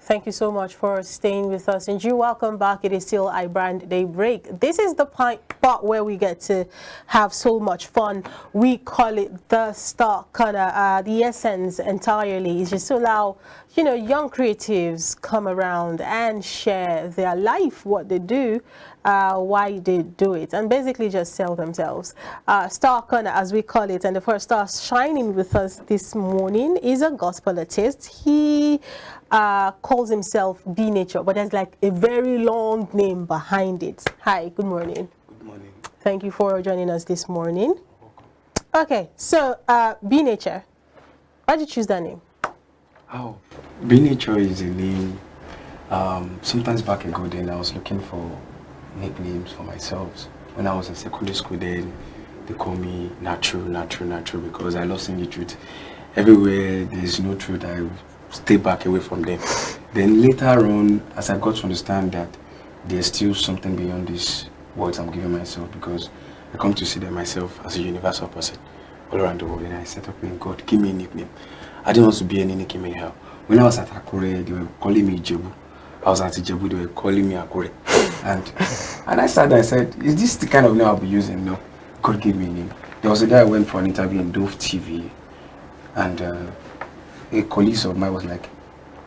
Thank you so much for staying with us. And you welcome back. It is still iBrand Daybreak. This is the part where we get to have so much fun. We call it the Star Corner. The essence entirely is just to allow, young creatives come around and share their life, what they do, why they do it, and basically just sell themselves. Star Corner, as we call it, and the first star shining with us this morning is a gospel artist. He calls himself B Nature, but there's like a very long name behind it. Hi, good morning. Good morning. Thank you for joining us this morning. Okay, so B Nature, why did you choose that name? Oh, B Nature is a name. Sometimes back ago, then I was looking for nicknames for myself. When I was in secondary school, then they call me natural, because I love saying the truth. Everywhere there's no truth, I stay back away from them. Then later on, as I got to understand that there's still something beyond these words I'm giving myself, because I come to see them myself as a universal person all around the world, and I set up in God, give me a nickname. I didn't want to be any nickname anyhow. When I was at Akure, they were calling me Jebu. I was at Jebu, they were calling me Akure. And I started, I said, is this the kind of name I'll be using? No, God gave me a name. There was a day I went for an interview in Dove TV, and a colleague of mine was like,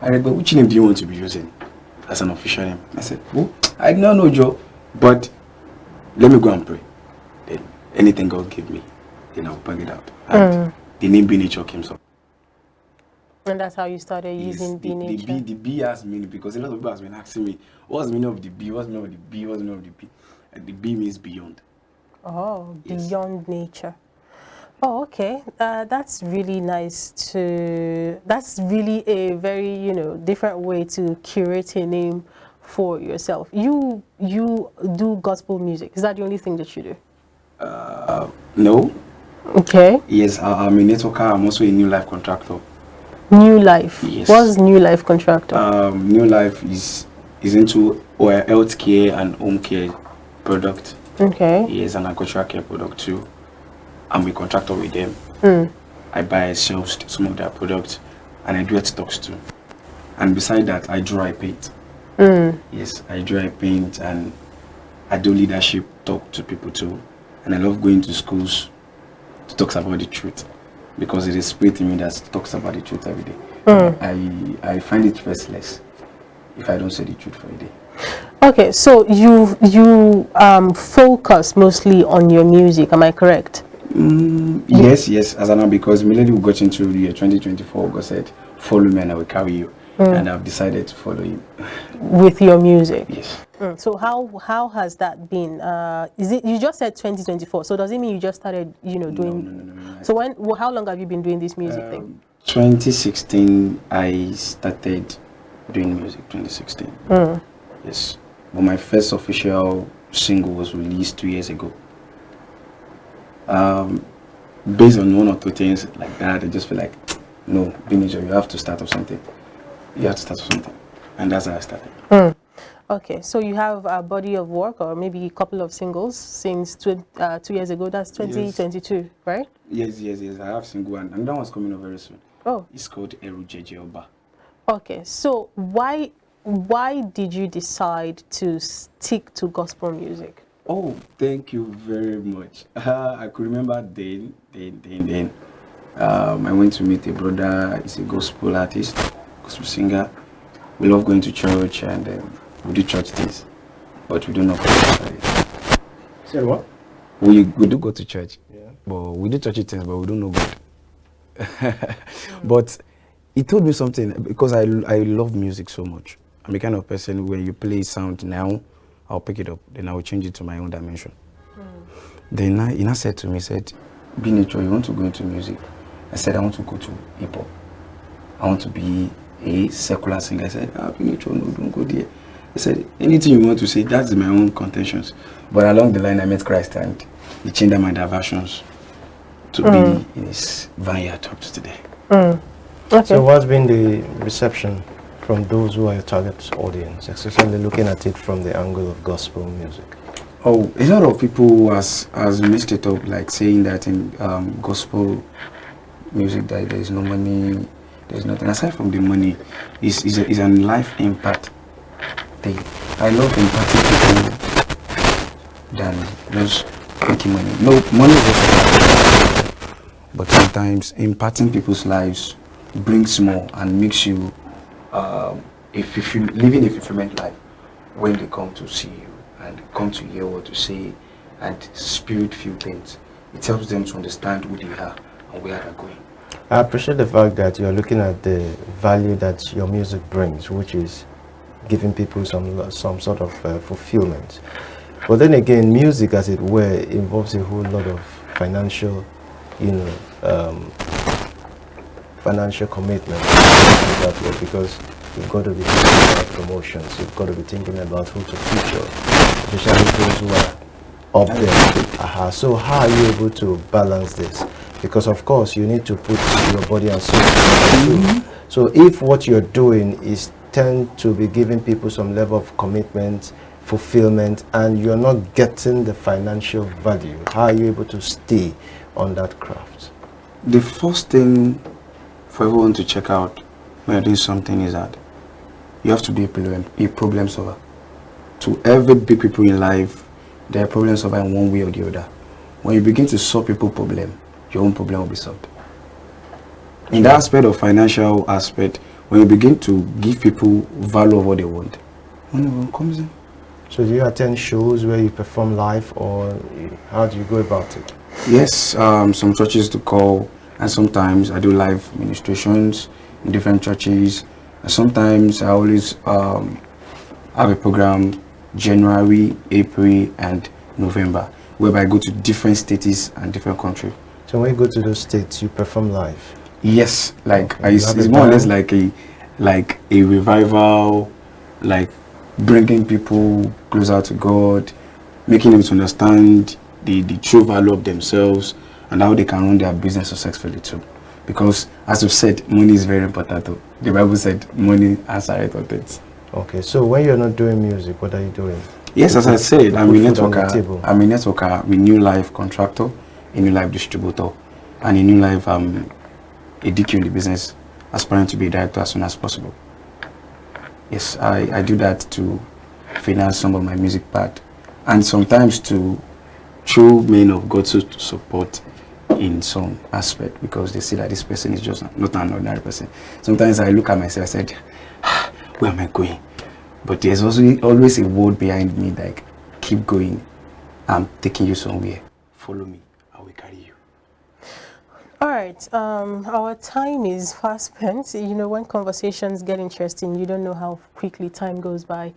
but which name do you want to be using as an official name? I said, oh, I don't know, Joe, but let me go and pray. Then anything God give me, then I'll bring it out. And the name B Nature came up. And that's how you started using B Nature? The B has meaning, because a lot of people have been asking me, what's the meaning of the B? What's the meaning of the B? What's the meaning of the B? And the B means beyond. Oh, yes. Beyond nature. Oh, okay. That's really nice that's really a very, different way to curate a name for yourself. You do gospel music. Is that the only thing that you do? No. Okay. Yes, I'm a networker. I'm also a New Life contractor. New Life? Yes. What's New Life contractor? New Life is into healthcare and home care product. Okay. Yes, and agricultural care product too. I'm a contractor with them. I buy and sell some of their products, and I do stocks too. And beside that, I draw, I paint. Yes, I draw, I paint, and I do leadership, talk to people too. And I love going to schools to talk about the truth, because it is spirit in me that talks about the truth every day. I find it restless if I don't say the truth for a day. Okay, so you focus mostly on your music, am I correct? Yes, as I know, because immediately we got into the year 2024, God said, follow me and I will carry you. And I've decided to follow you. With your music? Yes. So how has that been? Is it, you just said 2024, so does it mean you just started, doing... No. So how long have you been doing this music thing? 2016, I started doing music, 2016. Yes. But my first official single was released 2 years ago. Based on one or two things like that, I just feel like, no, B Nature, you have to start off something. You have to start off something. And that's how I started. Okay, so you have a body of work or maybe a couple of singles since 2 years ago. That's 2022, yes. Right? Yes. I have single, and that one's coming up very soon. Oh. It's called Eru Jeje Oba. Okay, so why did you decide to stick to gospel music? Oh, thank you very much. I could remember then. I went to meet a brother. He's a gospel artist, gospel singer. We love going to church, and we do church things, but we do not go to church. Said what? We do go to church, but we do church things, but we don't know God. But he told me something, because I love music so much. I'm the kind of person, when you play sound now, I'll pick it up, then I will change it to my own dimension. Then he said to me, B Nature, you want to go into music? I said, I want to go to hip hop. I want to be a secular singer. I said, B Nature, no, don't go there. He said, anything you want to say, that's my own contentions. But along the line, I met Christ, and he changed my diversions to be in his vineyard up to today. Okay. So what's been the reception from those who are your target audience, especially looking at it from the angle of gospel music? Oh, a lot of people has mixed it up, like saying that in gospel music that there is no money, There's nothing aside from the money. Is a life impact thing. I love impacting people than just making money. No, money is also, but sometimes impacting people's lives brings more and makes you if you living a fulfillment life when they come to see you and come to hear what you say and spirit feel things. It helps them to understand who they are and where they're going. I appreciate the fact that you're looking at the value that your music brings, which is giving people some sort of fulfillment. But then again, music, as it were, involves a whole lot of financial, financial commitment that way, because you've got to be thinking about promotions, you've got to be thinking about who to feature, especially those who are up there. So how are you able to balance this? Because of course you need to put your body and soul into it. So if what you're doing is tend to be giving people some level of commitment, fulfillment, and you're not getting the financial value, how are you able to stay on that craft? The first thing for everyone to check out when you're doing something is that you have to be a problem solver. To every big people in life, there are problem solver in one way or the other. When you begin to solve people's problem, your own problem will be solved. In the aspect of financial aspect, when you begin to give people value of what they want, money comes in. So do you attend shows where you perform live, or how do you go about it? Yes, some churches to call, and sometimes I do live ministrations in different churches. And sometimes I always have a program January, April, and November, whereby I go to different states and different countries. So when you go to those states, you perform live? Yes, like Okay. it's more or less like a revival, like bringing people closer to God, making them to understand the true value of themselves and how they can run their business successfully too. Because as you've said, money is very important too. The Bible said money answereth all things. Okay, so when you're not doing music, what are you doing? Yes, as I said, I'm a networker. I'm a networker, a new life contractor, a new life distributor, and a new life a DQ in the business, aspiring to be a director as soon as possible. Yes, I do that to finance some of my music part, and sometimes to through men of God to support in some aspect, because they see that this person is just not an ordinary person. Sometimes I look at myself, I said, where am I going? But there's also always a word behind me, like, keep going. I'm taking you somewhere. Follow me. I will carry you. All right, our time is fast spent. You know, when conversations get interesting, you don't know how quickly time goes by.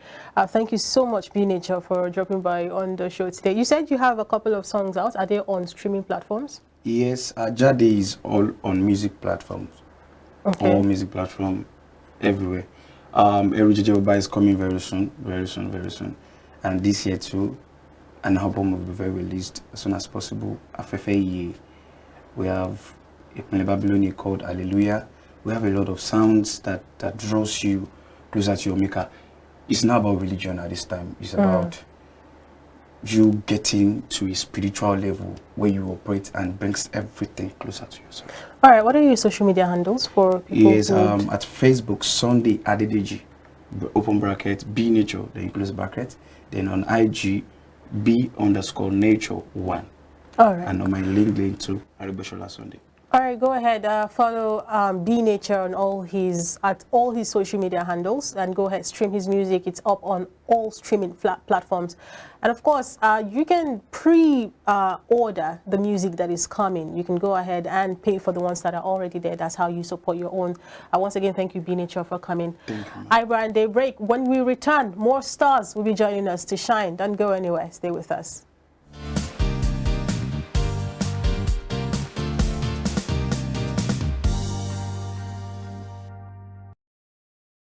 Thank you so much, B Nature, for dropping by on the show today. You said you have a couple of songs out. Are they on streaming platforms? Yes, Jade is all on music platforms. Okay. All music platform, everywhere. Every Jejeba is coming very soon, very soon, very soon. And this year too, an album will be very released as soon as possible. Afefe, we have a Babylonian called Hallelujah. We have a lot of sounds that draws you closer to your maker. It's not about religion at this time. It's about you getting to a spiritual level where you operate and brings everything closer to yourself. All right, what are your social media handles for people? Yes, at Facebook, Sunday Adedeji, open bracket, B Nature, then close bracket. Then on IG, B_nature1. All right. And on my link to Aribeshola Sunday. All right, go ahead. Follow B Nature on all his social media handles, and go ahead, stream his music. It's up on all streaming platforms, and of course, you can pre-order the music that is coming. You can go ahead and pay for the ones that are already there. That's how you support your own. Once again, thank you, B Nature, for coming. Thank you. iBrand Daybreak. When we return, more stars will be joining us to shine. Don't go anywhere. Stay with us.